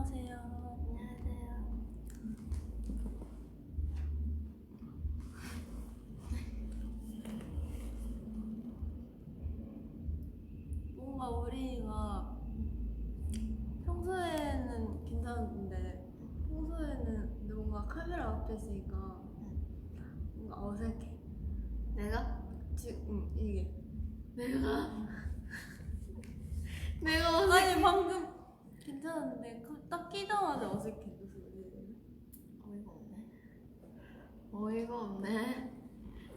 안녕하세요. 안녕하세요. 뭔가 우리가 평소에는 괜찮은데 근데 뭔가 카메라 앞에 있으니까 뭔가 어색해. 내가? 지금 이게 내가 아니 방금 괜찮았는데 딱 끼자마자 어색해. 어이가 없네.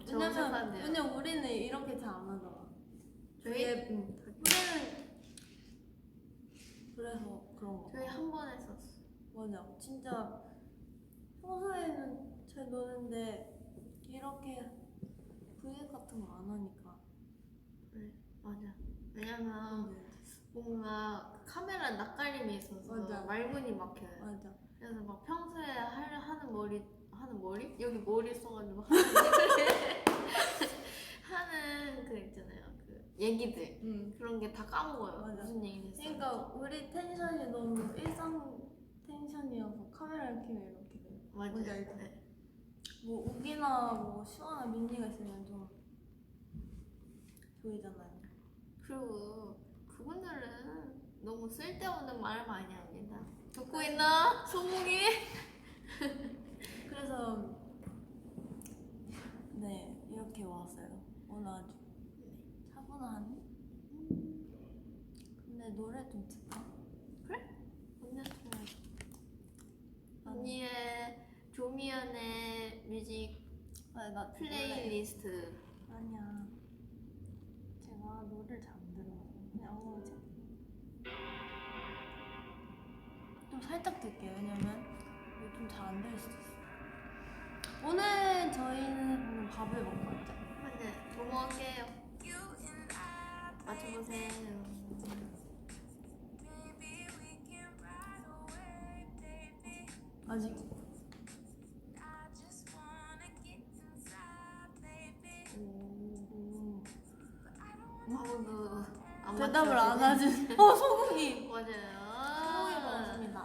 저 어색한데요. 왜냐면 우리는 이렇게 잘 안 하잖아. 저희? 우리는 그래서 그런 거. 저희 한 번 했었어. 맞아. 진짜 평소에는 잘 노는데 이렇게 브이앱 같은 거 안 하니까. 네, 맞아. 왜냐면 뭔가 카메라 낯가림이 있어서 맞아. 말문이 막혀요. 맞아. 그래서 막 평소에 하는 머리 여기 머리 써가지고 하는 그 있잖아요. 그 얘기들 그런 게 다 까먹어요. 맞아. 무슨 얘기 했어? 그러니까 우리 텐션이 너무 일상 텐션이어서 카메라를 켜면 이렇게 돼요. 뭔지 맞아요. 알죠? 네. 뭐 우기나 뭐 시원한 민니가 있으면 좀 보이잖아요. 그리고 그분들은 너무 쓸데없는 말을 많이 합니다. 듣고 있나? 소문이? 그래서 네 이렇게 왔어요. 오늘 아주 차분한. 근데 노래 좀 듣자. 그래? 언니의 조미연의 뮤직 아니 나 플레이리스트. 아니야. 제가 노래를 잘 안 들어서 그냥 아무거나 좀 살짝 들게요. 왜냐면 좀 잘 안 들릴 수도 있어. 오늘 저희는 밥을 먹고 왔죠. 네, 뭐 먹을게요? 맞춰보세요. 아직 아무도 안 대답을 안 맞춰주네. 하지. 소고기. 맞아요. 소고기 먹었습니다.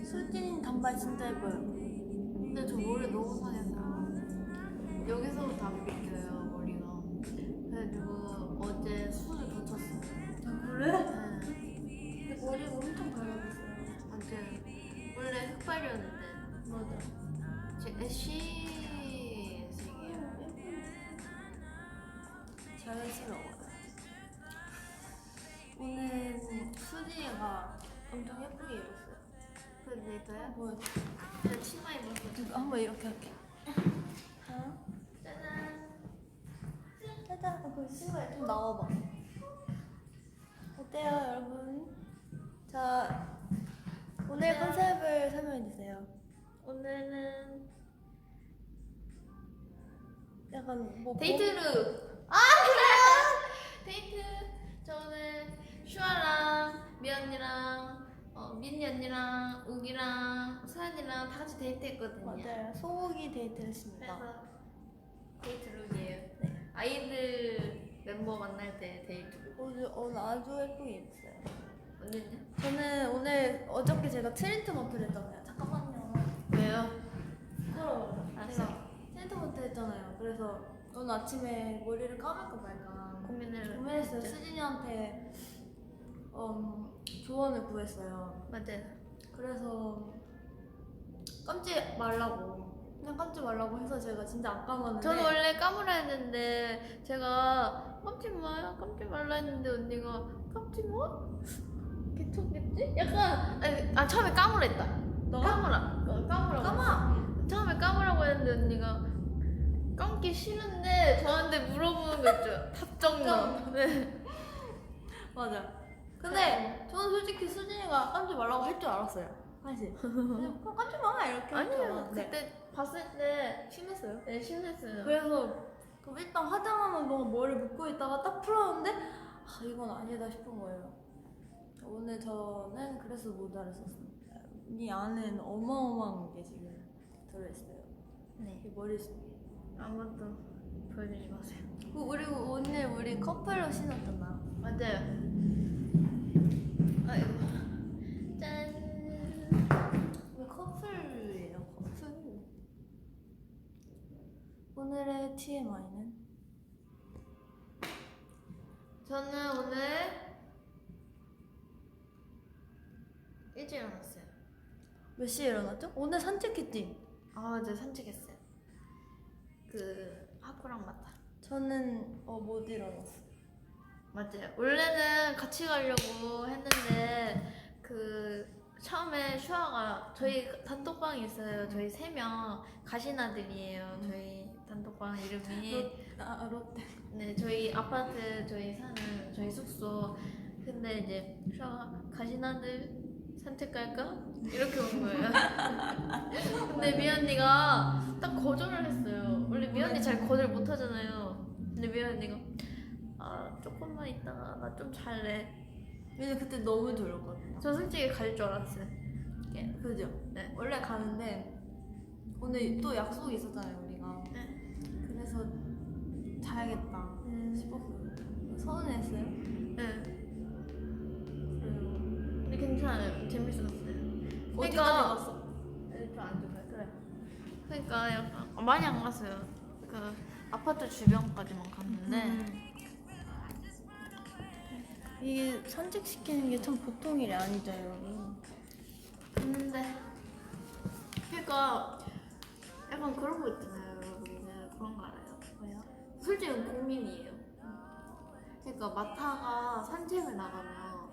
술진 단발 진짜 예뻐요. 근데 저 머리 너무 상했어요. 여기서부터 안 빗겨요, 머리가. 그래가지고 어제 술 붙였어요. 그래? 네. 근데 머리가 엄청 갈라졌어요. 완전 원래 흑발이었는데 맞아. 제 애쉬색이에요. 자연스러워요. 오늘 수지가 엄청 예쁘게 입었어요. 그러니까요? 보여줘. 제가 치마 입었어요. 한번 이렇게 할게. 짜잔. 짜잔. 그 신발 좀 나와봐. 어때요, 여러분? 자, 오늘 컨셉을 설명해주세요. 오늘은 약간 뭐 데이트룩. 데이트. 저는 슈아랑 미연이랑 민니 언니랑 우기랑 소연이랑 다 같이 데이트했거든요. 맞아요. 소고기 데이트를 했습니다. 그래서 데이트룩이에요. 네. 아이들 멤버 만날 때 데이트룩. 오늘 아주 예쁘게 입었어요. 언니는요? 저는 오늘 어저께 제가 트리트먼트를 했잖아요. 잠깐만요. 왜요? 부끄러워요. 알았어요. 제가 트리트먼트 했잖아요. 그래서 오늘 아침에 머리를 감을까 말까 고민했어요. 수진이한테 조언을 구했어요. 맞아요. 그래서 감지 말라고 그냥 감지 말라고 해서 제가 진짜 안 감았는데 저는 원래 감으라 했는데 제가 감지 말라 했는데 언니가 감지 마? 괜찮겠지? 약간 처음에 감으라 했다. 너가? 감으라고. 감아! 처음에 감으라고 했는데 언니가 감기 싫은데 저한테 물어보는 거 있죠. 답정너. 네. 맞아. 근데 저는 솔직히 수진이가 감지 말라고 할 줄 알았어요. 사실. 그냥 감지 마 이렇게 할 줄 아니에요. 알았는데 그때 봤을 때 심했어요. 네, 심했어요. 그래서 일단 화장하는 동안 머리 묶고 있다가 딱 풀었는데 이건 아니다 싶은 거예요. 오늘 저는 그래서 모자랐었습니다. 이 안에는 어마어마한 게 지금 들어있어요. 네. 이 머리숱. 아무것도 보여주지 마세요. 그리고 오늘 우리 커플로 신었잖아. 맞아요. 오늘의 TMI는? 저는 오늘 일찍 일어났어요. 몇 시에 일어났죠? 오늘 산책했지? 아 맞아요, 산책했어요. 그 하쿠랑 마타. 저는 못 일어났어. 맞아요. 원래는 같이 가려고 했는데 그 처음에 슈아가 저희 단톡방이 있어요. 저희 3명 가시나들이에요. 저희 단톡방 이름이 롯데. 네, 저희 아파트 저희 사는 저희 숙소. 근데 이제 슈아가 가시나들 산책 갈까? 이렇게 온 거예요. 근데 미연이가 딱 거절을 했어요. 원래 미연이 잘 거절 못 하잖아요. 근데 미연이가 조금만 있다가 나 좀 잘래. 왜냐면 그때 너무 졸렸거든요. 저 솔직히 갈 줄 알았어요. 그죠? 네. 원래 가는데 오늘 또 약속이 있었잖아요 우리가. 네. 그래서 자야겠다 싶었어요. 서운했어요? 네. 그래요. 근데 괜찮아요. 재밌었어요. 어디까지 그러니까- 갔어? 좀안 좋아요. 그래. 그러니까 약간 많이 안 갔어요. 그 아파트 주변까지만 갔는데 이게 산책시키는 게 참 보통 일이 아니죠 여러분. 갔는데 그러니까 약간 그런 거 있잖아요. 여러분들 그런 거 알아요? 뭐야? 솔직히 이건 고민이에요. 그러니까 마타가 산책을 나가면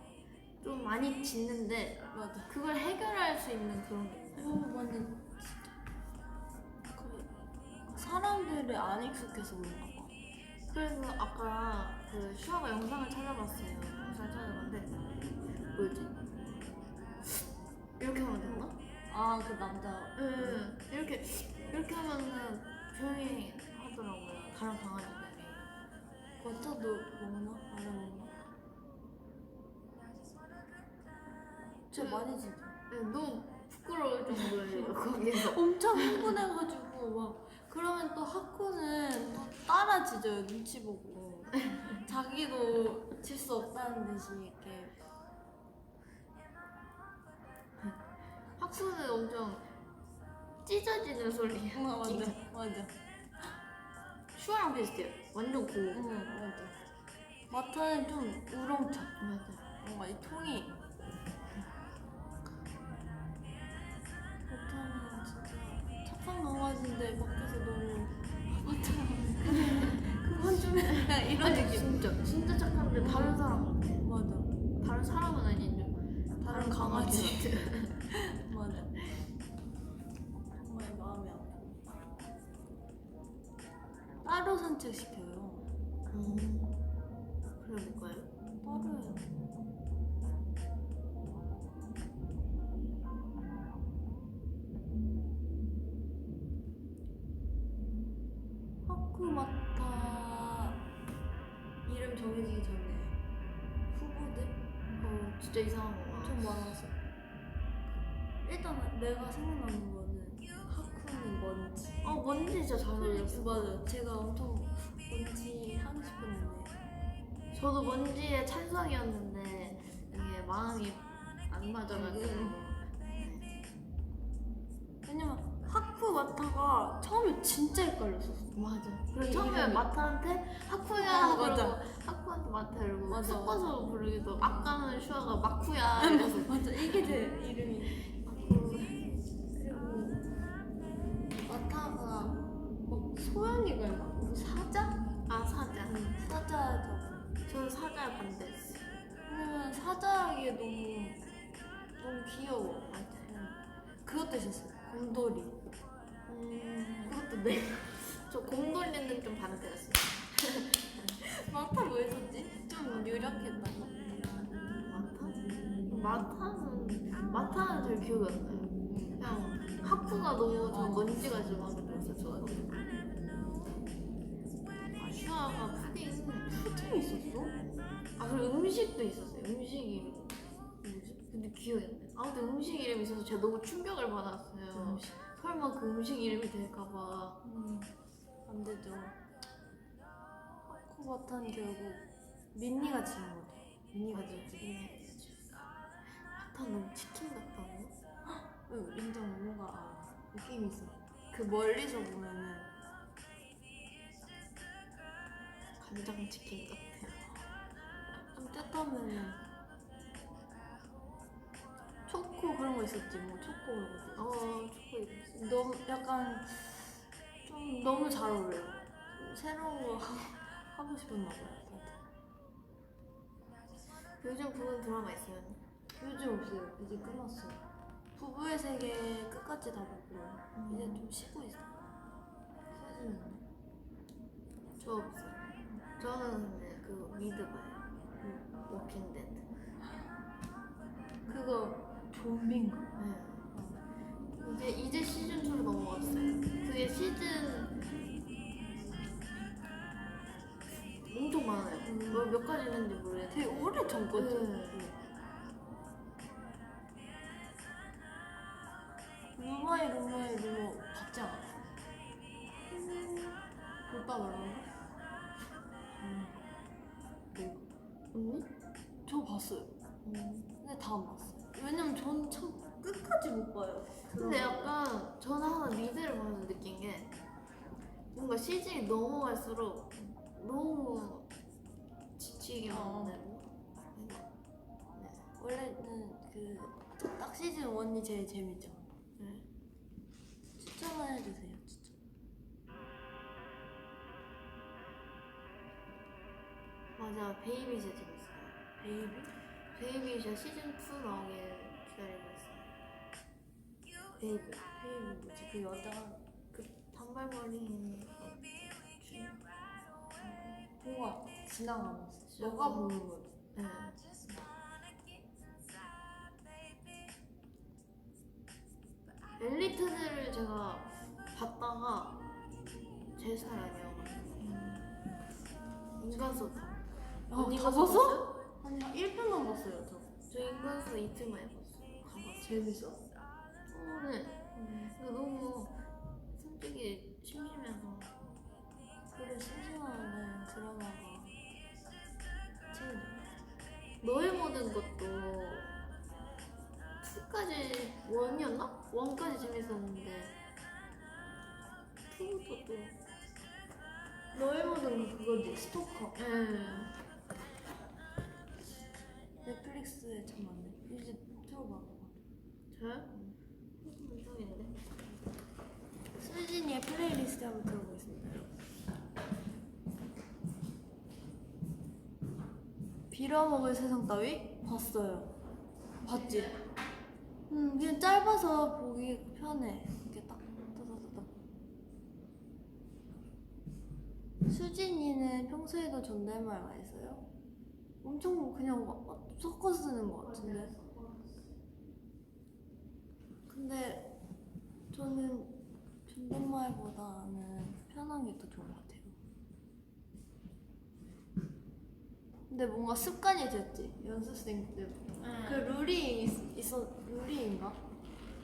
좀 많이 짖는데 맞아. 그걸 해결할 수 있는 그런 게 있어요. 완전 진짜 그 사람들이 안 익숙해서 그런가 봐. 그래서 아까 그 슈아가 영상을 찾아봤어요. 영상을 찾아봤는데 뭐였지? 이렇게 하면 됐나? 아 그 남자. 응. 이렇게 하면은 조용히 하더라고요. 다른 강아지들이. 버터도 먹나? 안 먹나? 진짜 많이 짖어. 네, 너무 부끄러울 정도예요. 거기서. 엄청 흥분해가지고 막 그러면 또 하코는 또 따라 짖어요 눈치 보고. 자기도 질 수 없다는 듯이 이렇게. 학수는 엄청 찢어지는 소리. 맞아 맞아. 슈아랑 비슷해요. 완전 고음. 응 맞아. 마타는 좀 우렁차. 맞아. 뭔가 이 통이. 마타는 진짜 착한 강아지인데 밖에서 너무 마타 그만 좀 해. 이런 아니 느낌. 진짜 착한데 다른 사람 같아. 맞아. 다른 사람은 아닌데 다른 강아지 같아. 맞아. 정말 마음이 아파. 따로 산책시켜요. 그래 볼까요? 따로 해요. 하쿠마타 이름 정해지기 전에 후보들 진짜 이상한 거 엄청 많았어. 일단 내가 생각나는 거는 하쿠는 먼지. 먼지 진짜 잘 어울렸어. 맞아. 제가 엄청 먼지 하고 싶었는데. 저도 먼지의 찬성이었는데 이게 마음이 안 맞아가지고. 왜냐면 하쿠마타가 처음에 진짜 헷갈렸었어. 맞아. 그리고 이 처음에 이름이. 마타한테 하쿠야 하고 맞아. 그러고 하쿠한테 마타 이러고 맞아, 섞어서 부르기도 아까는 슈아가 마쿠야 이래서 맞아. 이게 제 이름이. 그리고 마타가 소연이가 있나? 뭐 사자? 사자. 사자죠. 저는 사자에 반대했어. 왜냐면 사자하기에 너무 귀여워. 그것도 있었어요. 곰돌이. 그것도 네. 저 곰돌리는 좀 반대였어요. 마타 뭐 있었지? 좀 유력했다. 마타는 잘 기억이 안 나요. 그냥 하쿠가 너무 저 먼지가 좀 마음에 들었어요. 슈아가 푸딩이 있었어? 그리고 음식도 있었어요. 음식 이름 뭐지? 근데 기억이 안 나요. 아무튼 음식 이름이 있어서 제가 너무 충격을 받았어요. 설마 그 음식 이름이 될까봐. 안 되죠. 하쿠마타는 결국 민니가 지은 거죠. 민니가 지었지. 마타 너무 치킨 같다고? 인정. 뭔가 느낌이 있어. 그 멀리서 보면은 간장치킨 같아요. 좀 뜻하면은 초코 그런 거 있었지 뭐 초코 그런 거. 초코 이랬어. 너무 약간 좀 너무 잘 어울려. 새로운 거 하고 싶었나 봐요. 요즘 보는 드라마 있어요? 요즘 없어요. 이제 끝났어요. 부부의 세계 끝까지 다 보고 이제 좀 쉬고 있어요. 수지는 저 없어요. 저는 근데 그거 미드 봐요. 워킹 데드. 그거 좀비인가? 네. 이제 시즌 2로 넘어갔어요. 그게 시즌 엄청 많아요. 몇 가지 있는지 모르겠는데 되게 오래 전 거죠? 루마이 루마 봤지 않았어? 오빠 말하는 거? 언니? 저 봤어요. 근데 다 안 봤어요. 왜냐면 전 참 끝까지 못 봐요. 근데 약간 저는 하나 미드를 보면서 느낀 게 뭔가 시즌이 넘어갈수록 너무 지치게 만드는. 원래는 그 딱 시즌 1이 제일 재밌죠. 네. 추천을 해주세요. 추천. 맞아, 베이비 진짜 재밌어요. 베이비 진짜 시즌 2 나오길 기다리고 있어요. 베이비 뭐지? 그 여자 그 단발머리 뭔가 지나가면서 너가 보는 거지. 네. 엘리트들을 제가 봤다가 제 스타일 아니어가지고 인간수 다 다 봤어? 아니 1편만 봤어요 저. 인간수 이틀 만에 봤어요. 다 봤어요. 재밌어? 네. 근데 너무 솔직히 심심해서. 그래 심심하는 드라마가 재밌네. 너의 모든 것도 2까지 1이었나? 1까지 재밌었는데 2부터 또 너의 모든 그거지 스토커. 넷플릭스에 참 많네. 이제 들어봐. 저요? 이상인데? 수진이의 플레이리스트 한번 들어보겠습니다. 빌어먹을 세상 따위? 봤어요. 봤지? 그냥 짧아서 보기 편해. 이렇게 딱 따다다다. 수진이는 평소에도 존댓말 많이 써요? 엄청 그냥 막 섞어 쓰는 것 같은데. 근데 저는 존댓말보다는 편한 게 더 좋은 것 같아요. 근데 뭔가 습관이 됐지 연습생 때부터. 그 룰이 있어. 룰이인가?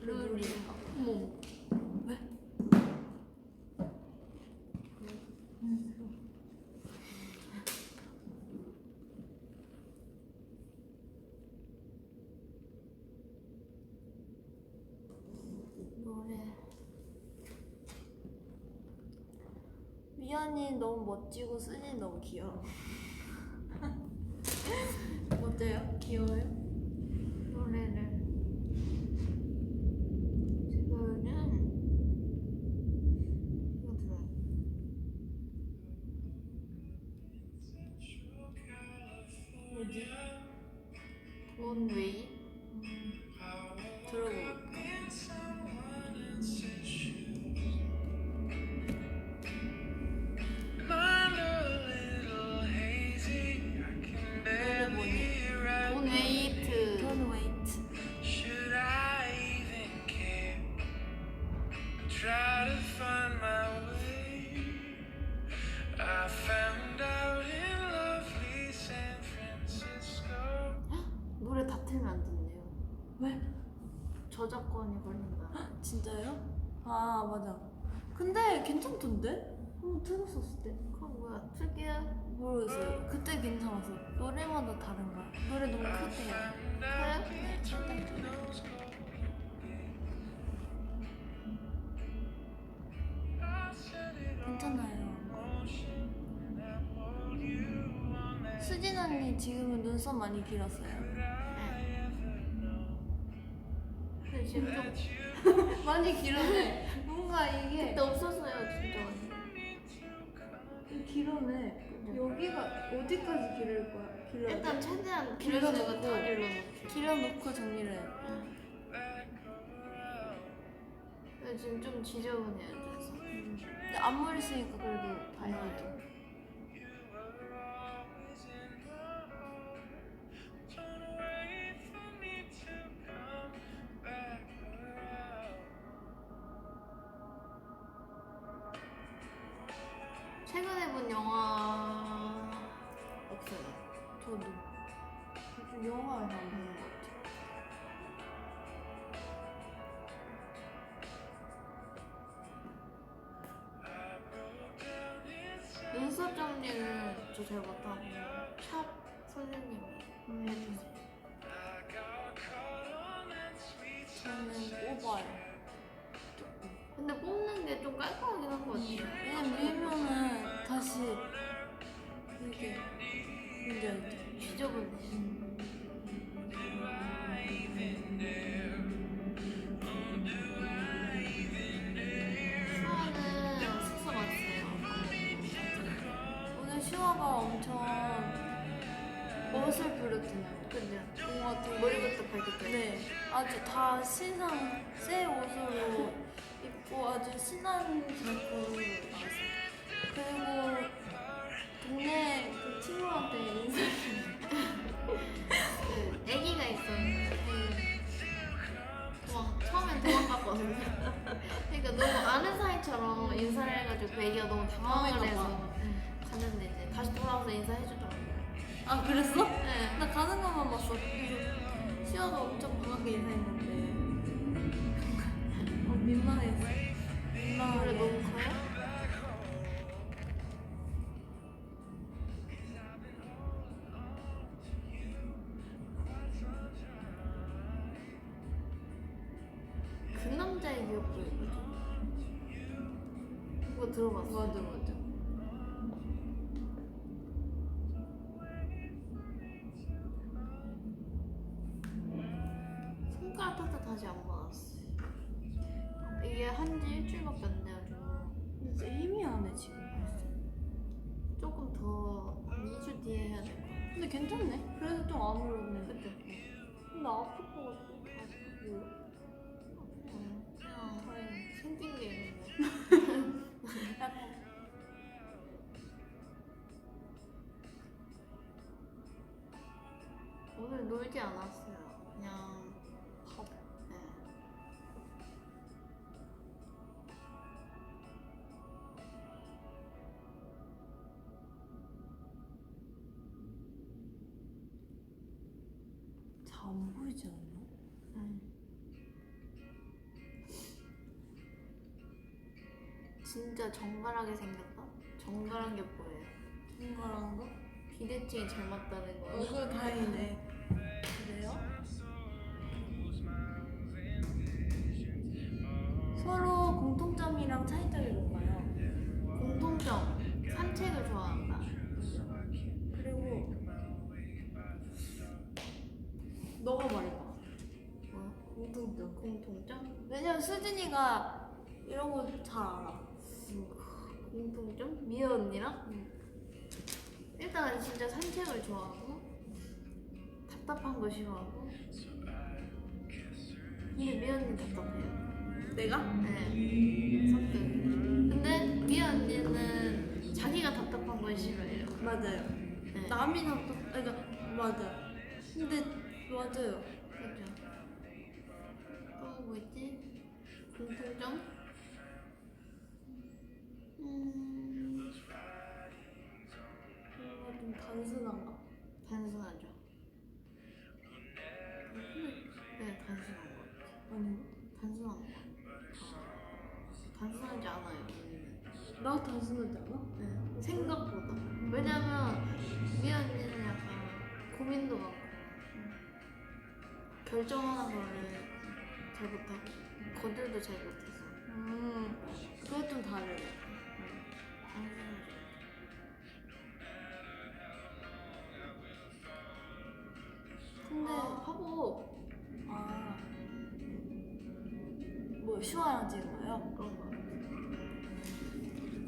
룰이인가? 어머. 왜? 노래. 미연이 너무 멋지고 수진이 너무 귀여워. 어때요? 귀여워요? 노래를 지금은 이거 들어요. 뭐지? 원웨이. 들어볼까? 노래 뭐니? 원웨이트. Don't wait. Should I even care? Try to find my way. I found out in lovely San Francisco. 노래 다 틀면 안 된대요. 왜? 저작권이 걸린다. 진짜요? 아 맞아. 근데 괜찮던데? 한번 틀었었을 때. 그럼 뭐야? 틀게요. 모르겠어요. 그때 괜찮았어. 노래마다 다른가? 노래 너무 크대요. 그래? 네, 일단 좀. 괜찮아요. 언니 지금은 눈썹 많이 길었어요. 근데 지금 좀 많이 길었네. 뭔가 이게 그때 없었어요 진짜 많이. 길었네. 여기가 어디까지 기를 거야? 길러야 일단 돼? 최대한 길어지고 다 길러놓고. 길어놓고 정리를 해. 근데 지금 좀 지저분해요 그래서. 근데 앞머리 쓰니까 그래도 다행이죠. Don't wait for me to come back around. 최근에 본 영화 없어요. 저도 요즘 영화를 안 보는 것 같아요. I broke down inside. 눈썹 정리는 저 잘 못하고 샵 선생님이 해주세요. I got caught on that sweet 저는 뽑아요. 근데 뽑는 게 좀 깔끔하긴 한 것 같아요. 왜냐면 밀면은 다시 이게 뭔지 알죠? 지저분해. 수아는 숙소 갔어요. 오늘 슈아가 엄청 멋을 부렸잖아요. 근데 뭔가 되게 머리부터 발끝까지. 네, 아주 다 신상 새 옷으로 입고 아주 신난 장소로 나왔어요. 그리고 동네 그 친구한테 인사를 그 애기가 있었는데 처음엔 도망갔거든요. 그러니까 너무 아는 사이처럼 인사를 해가지고 그 애기가 너무 당황을 해서 갔는데 이제 다시 돌아와서 인사해주더라고요. 아 그랬어? 네. 나 가는 것만 봤어. 그래서 슈아가 엄청 반갑게 인사했는데 민망했어. 민망해. 원래 너무 커요? 그 남자의 기억도 있거든. 그거 들어봤어. 맞아 맞아. 손가락 탓도 다시 안 받았어. 이게 한지 일주일밖에 안 돼가지고 진짜 힘이 안 해 지금. 조금 더 한 2주 뒤에 해야 될 것 같아. 근데 괜찮네. 그래도 좀 아무렇네. 그때 근데 아플 것 같아. 몰라. 그냥 다행이네. 생긴 게 있는데. 약간 오늘 놀지 않았어요. 그냥 밥. 네. 잘 안 보이지 않나? 진짜 정갈하게 생겼다. 정갈한 게 보여요. 뭔가라는 거? 비대칭이 잘 맞다는 거. 그거 다행이네. 그래요? 서로 공통점이랑 차이점이 뭘까요? 공통점 산책을 좋아한다. 그리고 너가 말해봐. 뭐? 공통점. 공통점? 왜냐면 수진이가 이런 거 잘 알아. 공통점? 미아 언니랑? 일단 진짜 산책을 좋아하고 답답한 거 싫어하고. 근데 미아 언니 답답해요. 내가? 네. 성격. 근데 미아 언니는 자기가 답답한 걸 싫어해요. 맞아요. 네. 남이 그러니까 맞아. 근데 맞아요. 그죠. 또 뭐 있지? 공통점? 뭔가 좀 단순한가? 단순하죠. 네, 단순한 것 같아요. 아니 단순한 것 같아요. 단순하지 않아요. 우리는. 나 단순하지 않아? 네, 생각보다. 왜냐면 미아 언니는 약간 고민도 많고 결정하는 거를 잘 못하고 거들도 잘 못해서 그게 좀 다르네. 단순하죠. 근데 화보 뭐 슈아랑 찍은 거예요? 그런 거.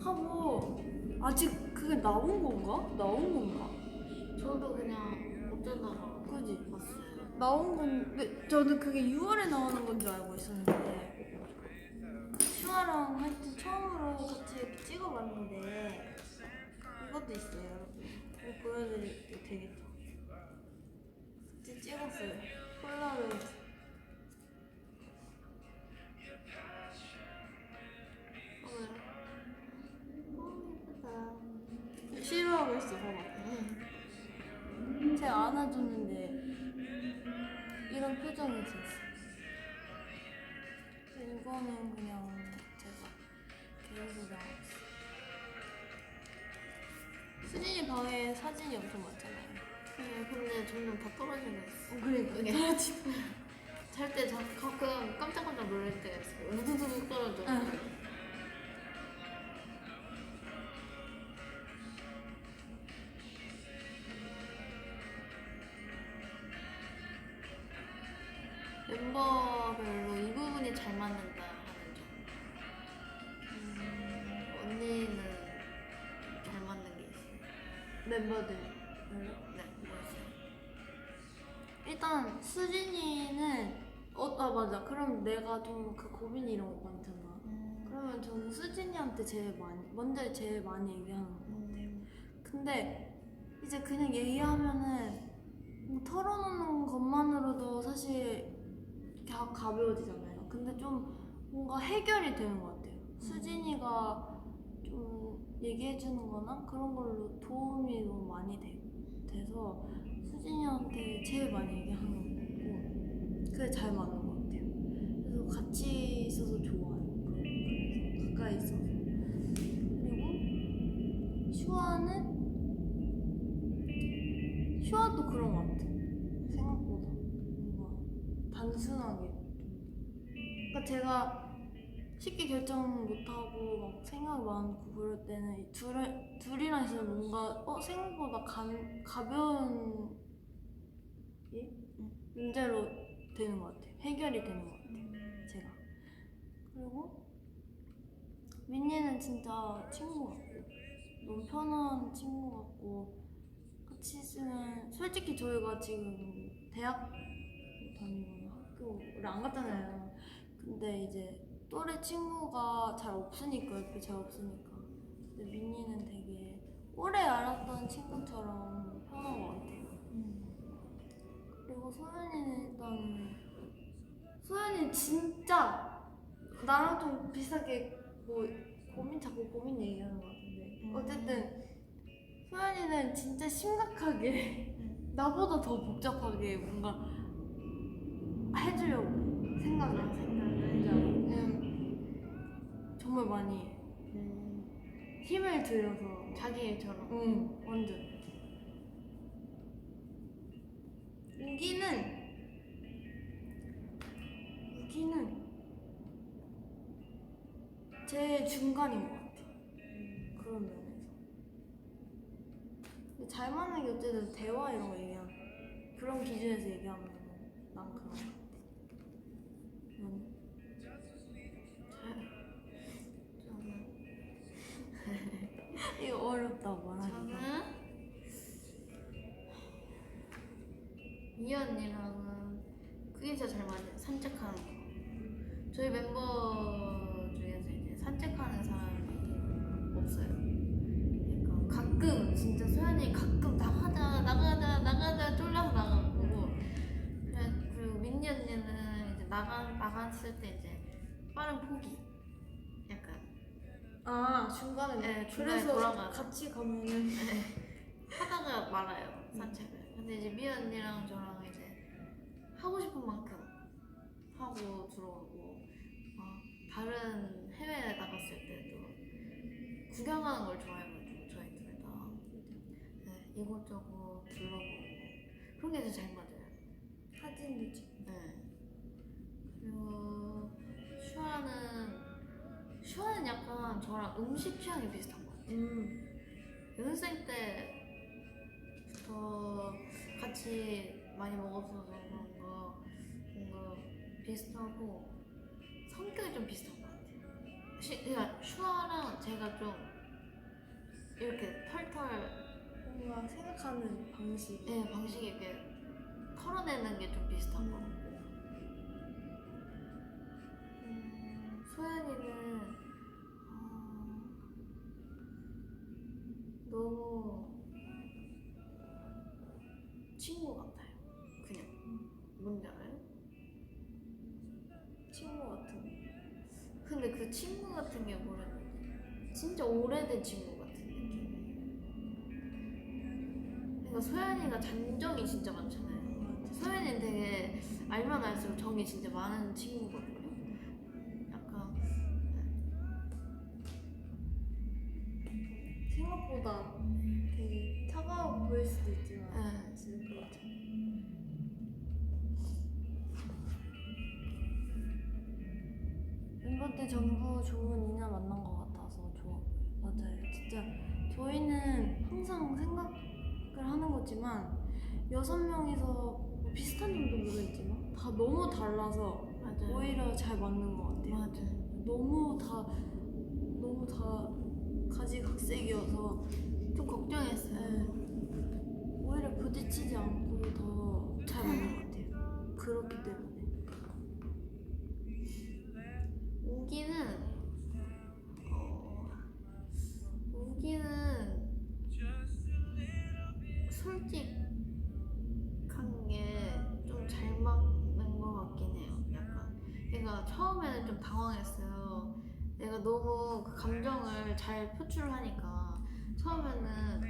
하고 아직 그게 나온 건가? 나온 건가? 저도 그냥 어쩌다가 그지? 봤어요. 나온 건데 저는 그게 6월에 나오는 건 줄 알고 있었는데 슈아랑 하여튼 처음으로 같이 이렇게 찍어봤는데 이것도 있어요 여러분. 이거 보여드릴게요. 되겠죠? 같이 찍었어요. 폴라로이드. 예쁘다. 싫어하고 있어 봐봐. 제가 안아줬는데 이런 표정이 있었어. 이거는 그냥 제가 계속 나왔어. 수진이 방에 사진이 엄청 많잖아요. 네, 근데 점점 다 떨어지고 있어. 그러니까 이게 떨어지. 잘 때 가끔 깜짝깜짝 놀랄 때가 있어요. 우두두둑 떨어져. 응. 멤버별로 이 부분이 잘 맞는다 하는 점. 언니는 잘 맞는 게 있어요. 멤버들. 네, 뭐 있어요? 일단 수진이는 맞아. 그럼 내가 좀 그 고민 이런 거 많잖아. 그러면 저는 수진이한테 먼저 제일 많이 얘기하는 거. 근데 이제 그냥 얘기하면은 뭐 털어놓는 것만으로도 사실 가벼워지잖아요. 근데 좀 뭔가 해결이 되는 것 같아요. 수진이가 좀 얘기해주는 거나 그런 걸로 도움이 너무 많이 돼서 수진이한테 제일 많이 얘기하는 거고 그게 잘 맞는 것 같아요. 그래서 같이 있어서 좋아요. 그래서 가까이 있어서. 그리고 슈아도 그런 것 같아. 생각보다 뭔가 단순하게. 그러니까 제가 쉽게 결정 못하고 막 생각 많고 그럴 때는 이 둘이랑 있으면 뭔가 생각보다 가벼운 문제로 되는 것 같아요. 해결이 되는 것 같아요. 제가. 그리고 민니는 진짜 친구 같고 너무 편한 친구 같고 같이 있으면 솔직히 저희가 지금 대학 다니거나 학교를 안 갔잖아요. 근데 이제 또래 친구가 잘 없으니까 옆에 잘 없으니까. 근데 민니는 되게 오래 알았던 친구처럼 편한 것 같아요. 그리고 소연이는 진짜 나랑 좀 비슷하게 뭐 자꾸 고민 얘기하는 것 같은데 어쨌든 소연이는 진짜 심각하게 나보다 더 복잡하게 뭔가 해주려고 생각을 그냥 정말 많이 힘을 들여서 자기 일처럼. 완전 우기는 제 중간인 것 같아. 그런 면에서. 근데 잘 맞는 게 어쨌든 대화 이런 거 얘기하면 그런 기준에서 얘기하면 난 그런 것 같아. 이거 어렵다 말하기가. 저는 이 언니랑은 그게 진짜 잘 맞아요. 산책하는 거. 저희 멤버 중에서 이제 산책하는 사람이 없어요. 그러니까 가끔 진짜 소연이 가끔 나가자 쫄려서 나가고 그리고 민니 언니는 이제 나갔을 때 이제 빠른 포기. 약간 중간에 네, 중간에 그래서 돌아가죠. 같이 가면은 하다가 말아요 산책을. 근데 이제 미 언니랑 저랑 이제 하고 싶은 만큼 하고 들어오고 다른 해외에 나갔을 때도 구경하는 걸 좋아해가지고 저희 둘 다 이곳저곳 둘러보고 그런 게 진짜 잘 맞아요. 사진도 찍고. 네. 그리고 슈아는 약간 저랑 음식 취향이 비슷한 것 같아요. 연습생 때부터 같이 많이 먹었어서 그런가 뭔가 비슷하고 성격이 좀 비슷한 것 같아요. 그러니까 슈아랑 제가 좀 이렇게 털털 뭔가 생각하는 방식이. 네, 방식이 이렇게 털어내는 게 좀 비슷한 것 같고 소연이는 너무 친구 같아요. 그냥 뭔지 알아요? 친구 같은. 근데 그 친구 같은 게 뭐라지? 진짜 오래된 친구 같은 느낌이에요. 그러니까 소연이가 잔정이 진짜 많잖아요. 소연이는 되게 알면 알수록 정이 진짜 많은 친구거든요. 약간 생각보다 되게 차가워 보일 수도 있지만 네. 진짜 그렇죠. 멤버들 전부 좋은 인연 만난 것 같아서 좋아. 맞아요. 진짜 저희는 항상 생각을 하는 거지만 6명이서 뭐 비슷한 점도 모르겠지만 다 너무 달라서 맞아요. 오히려 잘 맞는 것 같아요. 맞아요. 너무 다 가지각색이어서 좀 걱정했어요. 네. 오히려 부딪히지 않고 더 잘 맞는 것 같아요. 그렇기 때문에. 우기는 솔직한 게 좀 잘 맞는 것 같긴 해요. 약간 그러니까 처음에는 좀 당황했어요. 내가 너무 그 감정을 잘 표출하니까 처음에는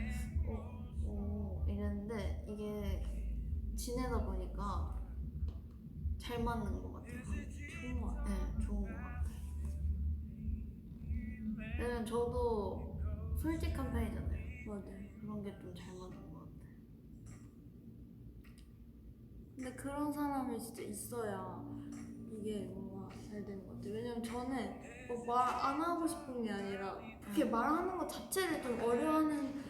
이랬는데 이게 지내다 보니까 잘 맞는 것 같아요. 좋은 것 같아요. 네, 좋은 것 같아요. 왜냐면 저도 솔직한 편이잖아요. 맞아요. 그런 게 좀 잘 맞는 것 같아요. 근데 그런 사람이 진짜 있어야 이게 뭔가 잘 되는 것 같아요. 왜냐면 저는 뭐 말 안 하고 싶은 게 아니라 그렇게 말하는 것 자체를 좀 어려워하는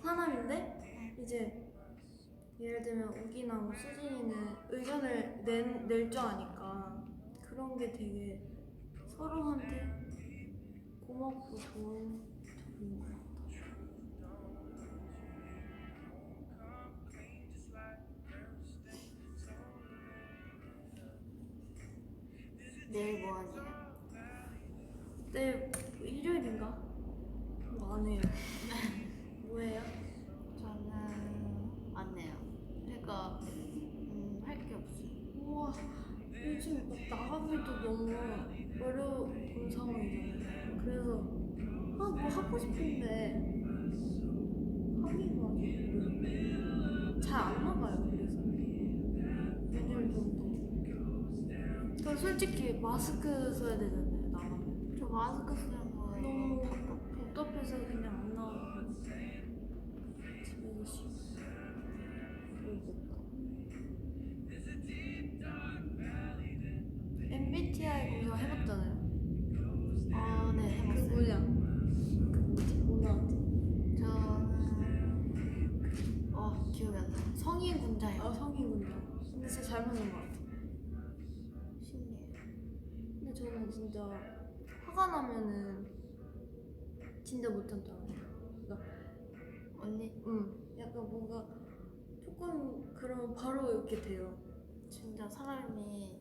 사람인데 이제 예를 들면 우기나 뭐 수진이는 의견을 낼 줄 아니까 그런 게 되게 서로한테 고맙고 좋은 점인 것 같아요. 내일 뭐 하냐? 내일 일요일인가? 뭐 안 해요. 뭐해요? 저는 안 해요. 그러니까 할 게 없어요. 우와, 요즘 막 나가기도 너무 어려운 상황이잖아요. 그래서 뭐 하고 싶은데 하기가 잘 안 나가요. 그래서 요즘 좀 솔직히 마스크 써야 되잖아요. 나가면 저 마스크 쓰는 거에 너무 답답해. 답답해서 그냥 안 나가고 집에서 쉬고 MBTI 검사 해봤잖아요. 아, 네, 그 해봤어요. 뭐냐? 그 뭐지? 뭐 나왔지? 저는 기억이 안 나요. 성인 군자요. 성인 군자. 근데 진짜 잘 맞는 것 같아. 신기해요. 근데 저는 진짜 화가 나면은 진짜 못 참더라고요. 그러니까 언니 약간 뭔가 조금 그러면 바로 이렇게 돼요. 진짜 사람이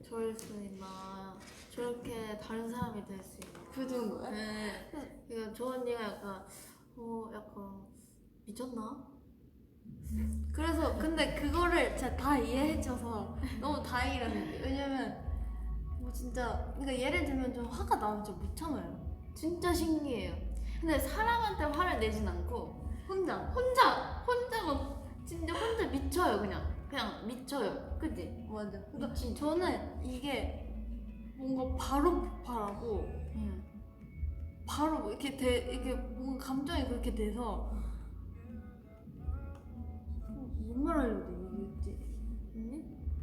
저일 수 있나 저렇게 다른 사람이 될 수 있나. 그 정도야? 네. 그러니까 저 언니가 약간 약간 미쳤나? 그래서 근데 그거를 제가 다 이해해줘서 너무 다행이라는 게 왜냐면 뭐 진짜 그러니까 예를 들면 좀 화가 나면 진짜 못 참아요. 진짜 신기해요. 근데 사람한테 화를 내진 않고 혼자. 막 진짜 혼자 미쳐요. 그냥 미쳐요. 그치? 맞아. 그러니까 미친. 저는 이게 뭔가 바로 폭발하고 바로 이렇게 뭔가 감정이 그렇게 돼서 뭔 말하려고 얘기했지?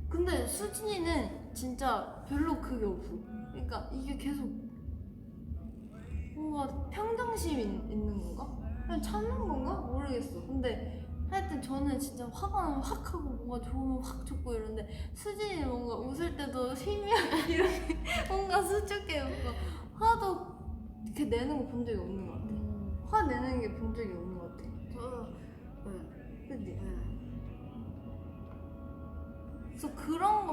근데 수진이는 진짜 별로 그게 없어. 그러니까 이게 계속 뭔가 평정심이 있는 건가? 그냥 참는 건가? 모르겠어. 근데 하여튼 저는 진짜 화가 나면 확 하고 뭔가 좋으면 확 좋고 이러는데 수진이 뭔가 웃을 때도 희미하게 이렇게 뭔가 수줍게 웃고 화도 이렇게 내는 거 본 적이 없는 것 같아. 화 내는 게 본 적이 없는 것 같아. 저도 그치? 그래서 그런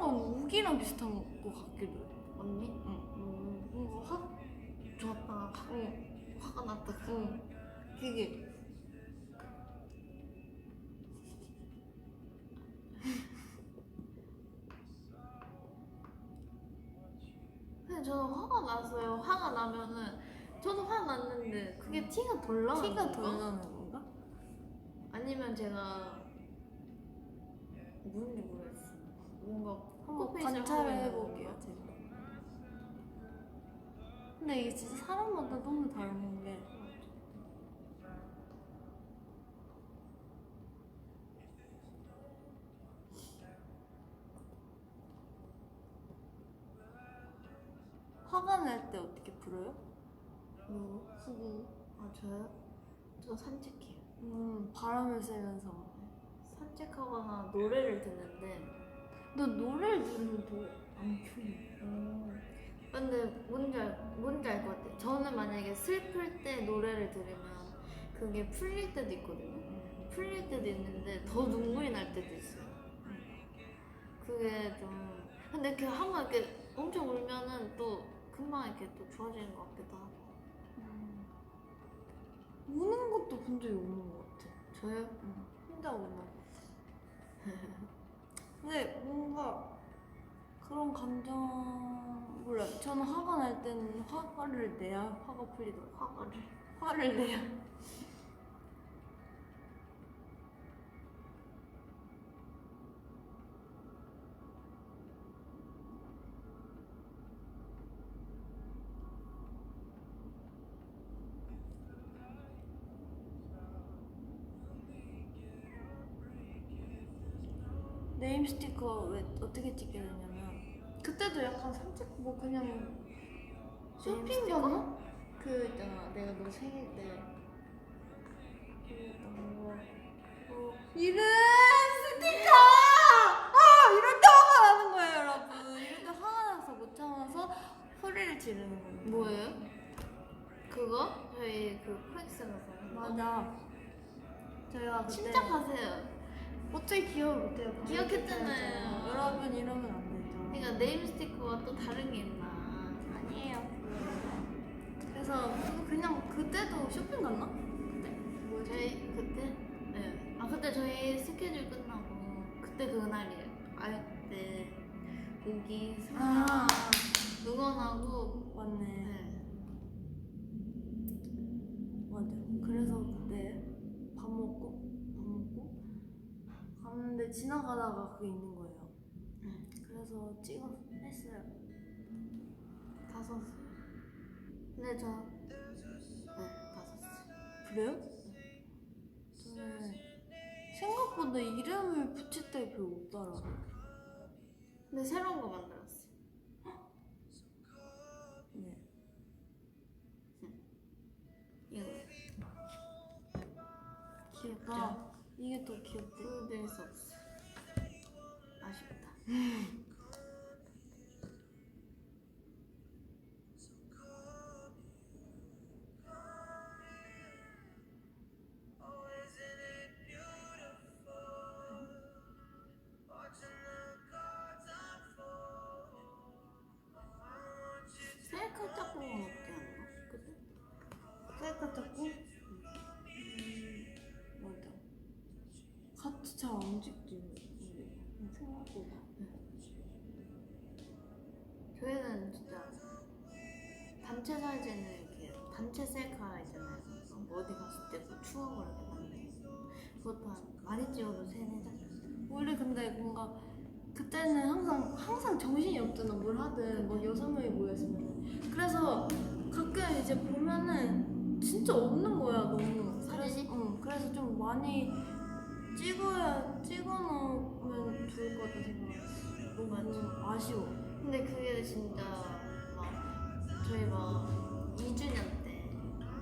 건 우기랑 비슷한 것 같기도 해. 언니? 뭔가 확, 좋았다. 화가 났다. 그게. 근데 저는 화가 났어요. 화가 나면은 저도 화 났는데 그게 티가 덜 나는 티가 건가? 덜 나는 건가? 아니면 제가 뭔지 모르겠어. 뭔가 한번 포커페이스를 관찰을 하고 있는 해볼게요, 건가? 제가. 근데 이게 진짜 사람마다 너무 다른 게 화가 날 때 어떻게 불어요? 누구? 수진이? 아 저요? 저 산책해요. 바람을 쐬면서. 산책하거나 노래를 듣는데 너 노래를 들으면 더 안 풀려. 근데 뭔지 알 것 같아. 저는 만약에 슬플 때 노래를 들으면 그게 풀릴 때도 있거든요. 풀릴 때도 있는데 더 눈물이 날 때도 있어요. 그게 좀 근데 그 한번 이렇게 엄청 울면은 또 금방 이렇게 또 좋아지는 것 같기도 하고. 우는 것도 본 적이 없는 것 같아. 저요? 혼자 우는. 근데 뭔가 그런 감정 몰라. 저는 화가 날 때는 화를 내야 화가 풀리더라고. 화를 내야. 네임 스티커 왜 어떻게 찍게 되냐면 그때도 약간 산책 뭐 그냥 쇼핑 갔나? 그 있잖아 내가 너 생일 때 그랬던 거 이름 스티커! 이럴 때 화가 나는 거예요 여러분. 이럴 때 화가 나서 못 참아서 소리를 지르는 거예요. 뭐예요? 그거? 저희 그 프렉스 가서 맞아. 저희가 그때 침착하세요. 어떻게 기억을 못해요? 기억했잖아요. 여러분 이러면 안 되죠. 그러니까 네임 스티커가 또 다른 게 있나? 아니에요. 그래서 그냥 그때도 쇼핑 갔나? 그때? 저희 그때 네. 아 그때 저희 스케줄 끝나고 그때 그날이에요. 그때 우기 아 응원하고 맞네. 네. 맞아. 그래서 그때 밥 먹고 갔는데 지나가다가 그게 있는 거예요. 그래서 했어요. 다 썼어요. 근데 다 썼어요. 그래요? 저는 생각보다 이름을 붙일 때 별로 없더라고요. 근데 새로운 거 만들었어요. 네. 이거 귀엽다. 이게 더 귀엽지? 보여드릴 수 없어. 아쉽다. 셀카 짝꿍은 어떻게 하는 거? 그때? 셀카 잡고? 맞아. 같이 잘 안 찍지. 생각보다. 저희는 진짜 단체 사진을 이렇게 단체 셀카 있잖아요. 뭐 어디 갔을 때 그 추억을 이렇게 만드는 그것도 많이 찍어도 3-4장. 우리 근데 뭔가 그때는 항상 정신이 없잖아. 뭘 하든 뭐 6명이 모였으면. 그래서 가끔 이제 보면은 진짜 없는 거야 너무. 사진이? 그래서 좀 많이 찍어놓으면 좋을 것 같다 생각했어. 너무 아쉬워. 근데 그게 진짜 막 저희 막 2주년 때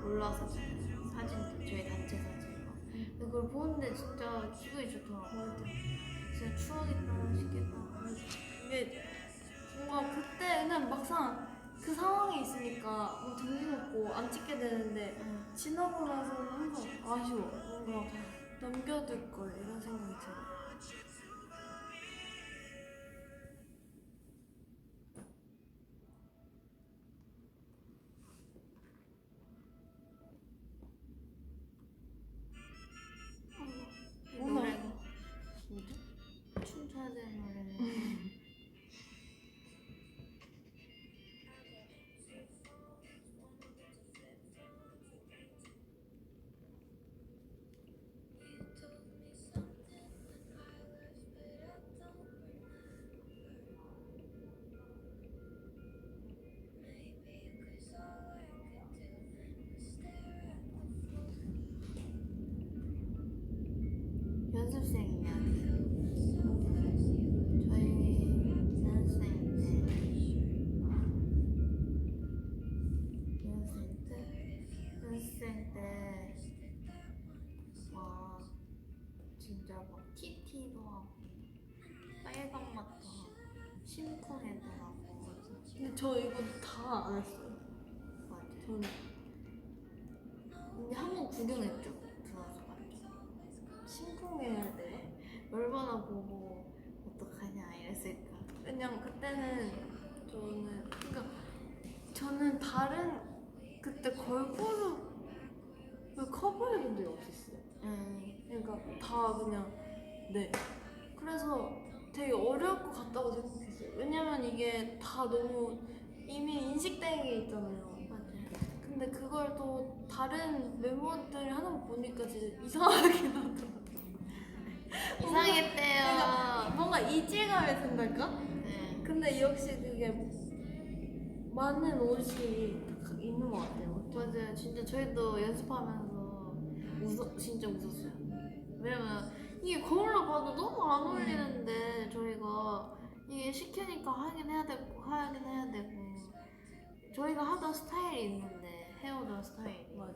올라서 사진 저희 단체 사진 막 근데 그걸 보는데 진짜 기분이 좋더라고. 맞아. 진짜 추억이다 싶겠다. 이게 뭔가 그때 그냥 막상 그 상황에 있으니까 뭐 정신없고 안 찍게 되는데 지나고 나서는 항상 아쉬워. 뭔가 넘겨둘 걸 이런 생각이 들어. 이 어머. 노래가 뭐지? 춤춰야 되는 노래네. 연습생 이야기. 저희 연습생 때 막 진짜 막 TT도 하고 빨간 맛도 하고 심쿵해더라고. 근데 저 이거 다 안 했어요. 맞아. 저는 근데 한 번 구경했죠. 들어와서 봤죠. 심쿵해야 돼요. 얼마나 보고 어떡하냐 이랬을까. 왜냐면 그때는 저는 다른 그때 걸그룹을 커버해본 적이 없었어요. 그러니까 다 그냥 네. 그래서 되게 어려울 것 같다고 생각했어요. 왜냐면 이게 다 너무 이미 인식된 게 있잖아요. 맞아요. 근데 그걸 또 다른 멤버들이 하는 거 보니까 진짜 이상하긴 하더라고요. 이상했대요. 뭔가 이질감이 든달까? 네. 근데 역시 그게 맞는 옷이 있는 것 같아요. 맞아요. 진짜 저희도 연습하면서 진짜 웃었어요. 왜냐면 이게 거울로 봐도 너무 안 어울리는데 저희가 이게 시키니까 하긴 해야 되고 저희가 하던 스타일이 있는데 헤어던 스타일이 맞아.